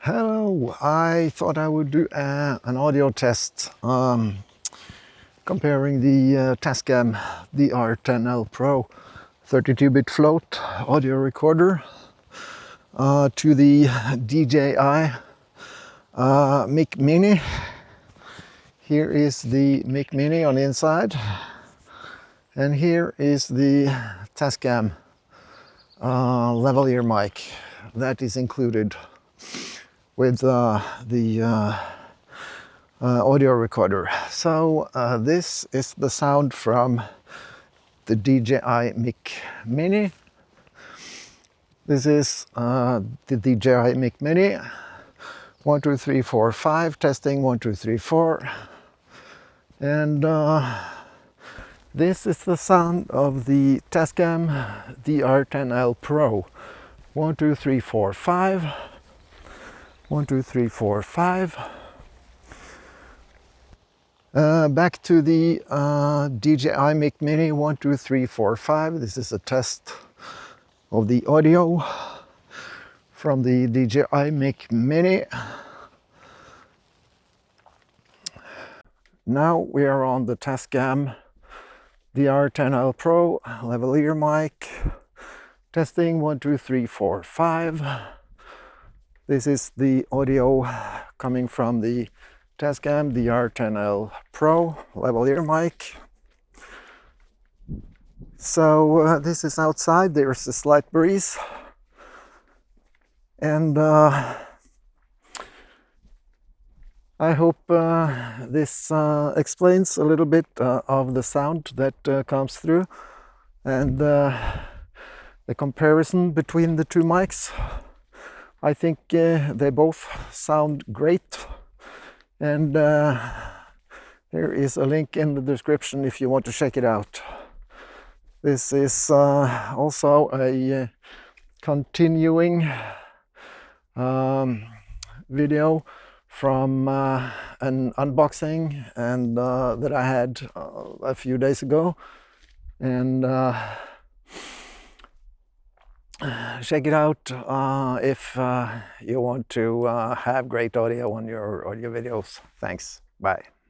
Hello, I thought I would do an audio test comparing the Tascam DR-10L Pro 32-bit float audio recorder to the DJI Mic Mini. Here is the Mic Mini on the inside, and here is the Tascam lavalier mic that is included with the audio recorder. So this is the sound from the DJI Mic Mini. This is the DJI Mic Mini. 1, 2, 3, 4, 5. Testing 1, 2, 3, 4. And this is the sound of the Tascam DR-10L Pro. 1, 2, 3, 4, 5. 1, 2, 3, 4, 5. Back to the DJI Mic Mini. 1, 2, 3, 4, 5. This is a test of the audio from the DJI Mic Mini. Now we are on the Tascam DR-10L Pro lavalier mic. Testing 1, 2, 3, 4, 5. This is the audio coming from the Tascam DR-10L Pro lavalier mic. So this is outside. There's a slight breeze, and I hope this explains a little bit of the sound that comes through, and the comparison between the two mics. I think they both sound great, and there is a link in the description if you want to check it out. This is also a continuing video from an unboxing and that I had a few days ago, and check it out if you want to have great audio on your audio videos. Thanks. Bye.